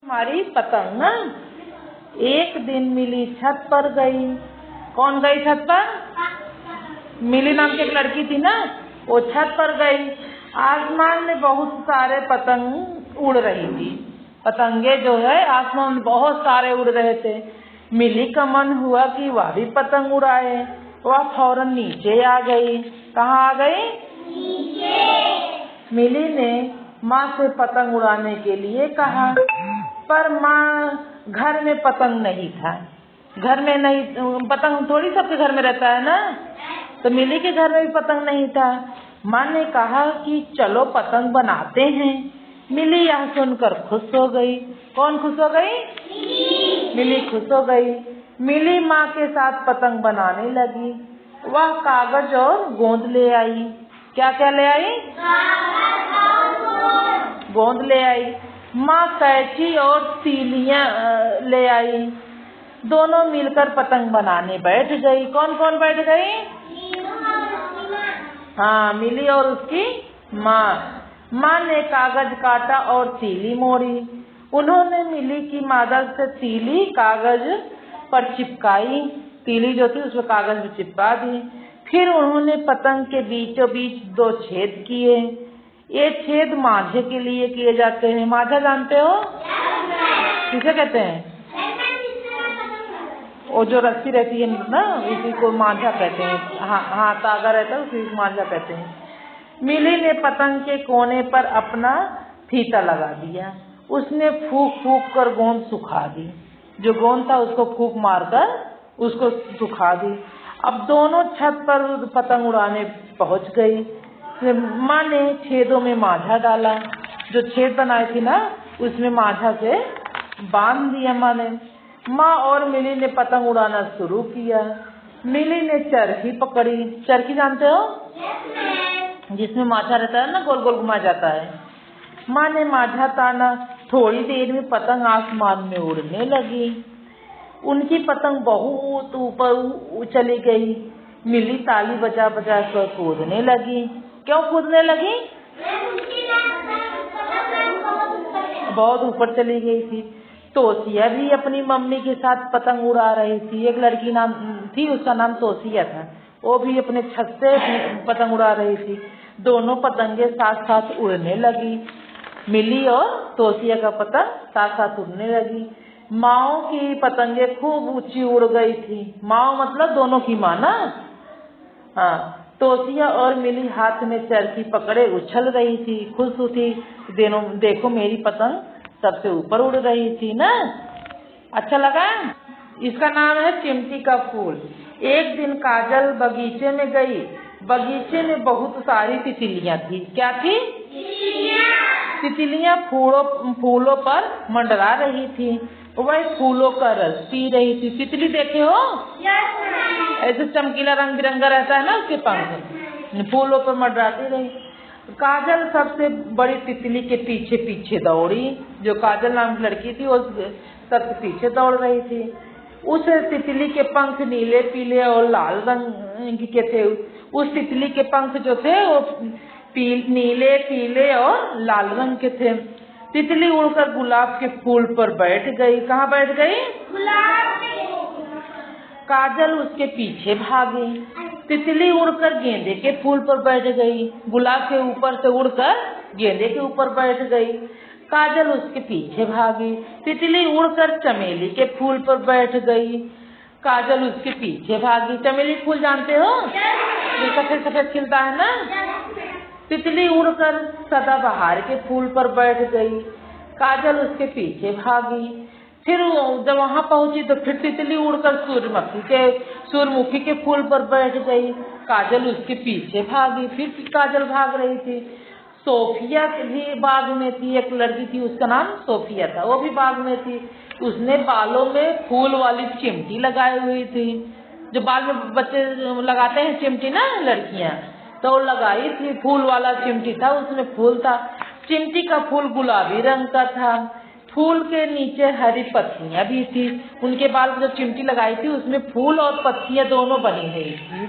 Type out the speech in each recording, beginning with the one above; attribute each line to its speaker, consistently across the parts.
Speaker 1: हमारी पतंग ना एक दिन मिली छत पर गई। कौन गई छत पर? मिली नाम की एक लड़की थी ना, वो छत पर गई। आसमान में बहुत सारे पतंग उड़ रही थी। पतंगे जो है आसमान में बहुत सारे उड़ रहे थे। मिली का मन हुआ कि वह भी पतंग उड़ाए। वह फौरन नीचे आ गई। कहाँ आ गई? नीचे। मिली ने माँ से पतंग उड़ाने के लिए कहा, पर माँ घर में पतंग नहीं था। घर में नहीं, पतंग थोड़ी सबके घर में रहता है ना, तो मिली के घर में भी पतंग नहीं था। माँ ने कहा कि चलो पतंग बनाते हैं। मिली यह सुनकर खुश हो गई। कौन खुश हो गई? मिली खुश हो गई। मिली माँ के साथ पतंग बनाने लगी। वह कागज और गोंद ले आई। क्या क्या ले आई? गोंद ले आई। माँ कैंची और तीलियां ले आई। दोनों मिलकर पतंग बनाने बैठ गई। कौन कौन बैठ गई? हाँ, मिली और उसकी माँ। माँ ने कागज काटा और तीली मोड़ी। उन्होंने मिली की मदद से तीली कागज पर चिपकाई। तीली जो थी उसमें कागज में चिपका दी। फिर उन्होंने पतंग के बीचों बीच 2 छेद किए। ये छेद माझे के लिए किए जाते हैं। माझा जानते हो? किसे कहते हैं? वो जो रस्सी रहती है ना, इसी को माझा कहते हैं। हाँ, तागा रहता है उसी को माझा कहते हैं। मिली ने पतंग के कोने पर अपना फीता लगा दिया। उसने फूंक फूंक कर गोंद सुखा दी। जो गोंद था उसको फूंक मारकर उसको सुखा दी। अब दोनों छत पर पतंग उड़ाने पहुंच गई। माँ ने छेदों में माझा डाला। जो छेद बनाए थी ना, उसमें माझा से बांध दिया माँ ने। माँ और मिली ने पतंग उड़ाना शुरू किया। मिली ने चरखी पकड़ी। चरखी जानते हो? जिसमें माझा रहता है ना, गोल गोल घुमा जाता है। माँ ने माझा ताना। थोड़ी देर में पतंग आसमान में उड़ने लगी। उनकी पतंग बहुत ऊपर चली गई। मिली ताली बजा बजा कर कूदने लगी। क्यों कूदने लगी? बहुत ऊपर चली गई थी। तोसिया भी अपनी मम्मी के साथ पतंग उड़ा रही थी। एक लड़की नाम थी, उसका नाम तोसिया था। वो भी अपने छत से पतंग उड़ा रही थी। दोनों पतंगे साथ साथ उड़ने लगी। मिली और तोसिया का पतंग साथ साथ उड़ने लगी। माओ की पतंगे खूब ऊंची उड़ गई थी। माओ मतलब दोनों की माँ ना। हाँ, तोसिया और मिली हाथ में चरखी पकड़े उछल रही थी। खुश थी। देखो मेरी पतंग सबसे ऊपर उड़ रही थी ना। अच्छा लगा? इसका नाम है चिमटी का फूल। एक दिन काजल बगीचे में गई। बगीचे में बहुत सारी तितलियां थी। क्या थी? तितलियां फूलों पर मंडरा रही थी। वह फूलों का रस पी रही थी। तितली देखे हो? ऐसे चमकीला रंग बिरंगा रहता है ना उसके पंख। फूलों पर मंडराती रही। काजल सबसे बड़ी तितली के पीछे पीछे दौड़ी। जो काजल नाम की लड़की थी वो सबसे पीछे दौड़ रही थी। उस तितली के पंख नीले पीले और लाल रंग के थे। उस तितली के पंख जो थे वो नीले पीले और लाल रंग के थे। तितली उड़कर गुलाब के फूल पर बैठ गई। कहाँ बैठ गई? गुलाब के। काजल उसके पीछे भागी। तितली उड़कर गेंदे के फूल पर बैठ गई। गुलाब के ऊपर से उड़कर गेंदे के ऊपर बैठ गई। काजल उसके पीछे भागी। तितली उड़कर चमेली के फूल पर बैठ गई। काजल उसके पीछे भागी। चमेली फूल जानते हो? जो सफेद सफेद खिलता है ना। तितली उड़कर सदाबहार के फूल पर बैठ गई। काजल उसके पीछे भागी। फिर जब वहां पहुंची तो फिर तितली उड़कर सूरजमुखी के फूल पर बैठ गई। काजल उसके पीछे भागी। फिर काजल भाग रही थी। सोफिया भी बाग में थी। एक लड़की थी, उसका नाम सोफिया था। वो भी बाग में थी। उसने बालों में फूल वाली चिमटी लगाई हुई थी। जो बाल में बच्चे लगाते हैं चिमटी ना, लड़कियां, तो वो लगाई थी। फूल वाला चिमटी था, उसमें फूल था। चिमटी का फूल गुलाबी रंग का था। फूल के नीचे हरी पत्तियां भी थी। उनके बाल में जो चिमटी लगाई थी उसमें फूल और पत्तियां दोनों बनी हुई थी।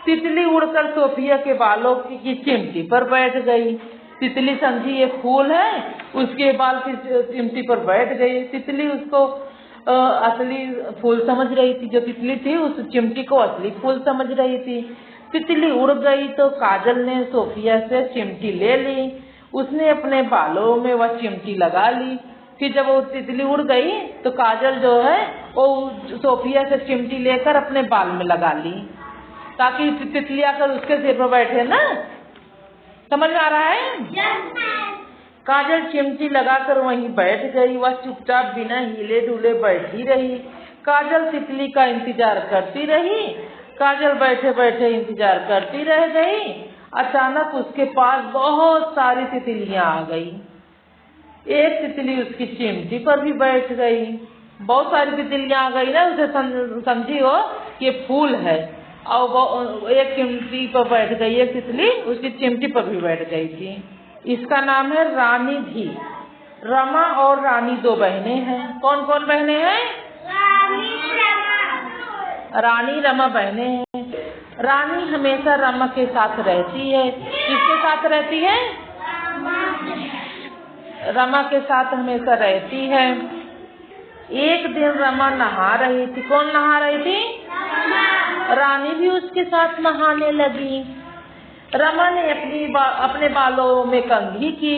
Speaker 1: तितली उड़कर सोफिया के बालों की चिमटी पर बैठ गई। तितली समझी ये फूल है, उसके बाल की चिमटी पर बैठ गई। तितली उसको असली फूल समझ रही थी, जो तितली थी उस चिमटी को असली फूल समझ रही थी। तितली उड़ गई तो काजल ने सोफिया से चिमटी ले ली, उसने अपने बालों में वह चिमटी लगा ली। फिर जब वो तितली उड़ गई तो काजल जो है वो सोफिया से चिमटी लेकर अपने बाल में लगा ली, ताकि तितली आकर उसके सिर पर बैठे ना। समझ में आ रहा है? काजल चिमटी लगाकर वहीं बैठ गई, वह चुपचाप बिना हिले डुले बैठी रही। काजल तितली का इंतजार करती रही, काजल बैठे बैठे इंतजार करती रह गई। अचानक उसके पास बहुत सारी तितलियां आ गई। एक तितली उसकी चिमटी पर भी बैठ गई। बहुत सारी तितलियां आ गई ना, उसे समझी हो ये फूल है, और वो एक चिमटी पर बैठ गई। एक तितली उसकी चिमटी पर भी बैठ गई थी। इसका नाम है रानी धी। रमा और रानी दो बहनें हैं। कौन कौन बहनें हैं? रानी रमा बहनें हैं। रानी हमेशा रमा के साथ रहती है। किसके साथ रहती है? रमा के साथ हमेशा रहती है। एक दिन रमा नहा रही थी। कौन नहा रही थी? रानी भी उसके साथ नहाने लगी। रमा ने अपने बालों में कंघी की,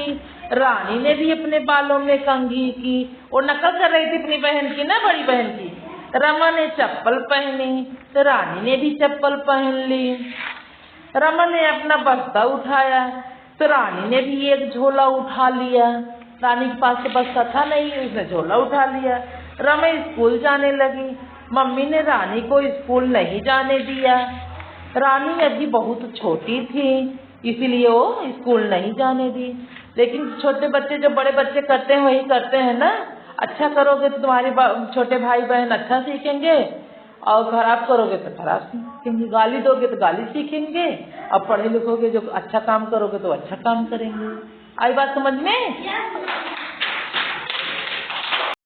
Speaker 1: रानी ने भी अपने बालों में कंघी की। वो नकल कर रही थी अपनी बहन की ना, बड़ी बहन की। रमा ने चप्पल पहनी तो रानी ने भी चप्पल पहन ली। रमा ने अपना बस्ता उठाया तो रानी ने भी एक झोला उठा लिया। रानी के पास तो बस्ता था नहीं, उसने झोला उठा लिया। रमा स्कूल जाने लगी। मम्मी ने रानी को स्कूल नहीं जाने दिया। रानी अभी बहुत छोटी थी, इसीलिए वो स्कूल नहीं जाने दी। लेकिन छोटे बच्चे जो बड़े बच्चे करते हैं वही करते हैं ना। अच्छा करोगे तो तुम्हारे छोटे भाई बहन अच्छा सीखेंगे, और खराब करोगे तो खराब सीखेंगे। गाली दोगे तो गाली सीखेंगे, और पढ़े लिखोगे जो अच्छा काम करोगे तो अच्छा काम करेंगे। आई बात समझ में?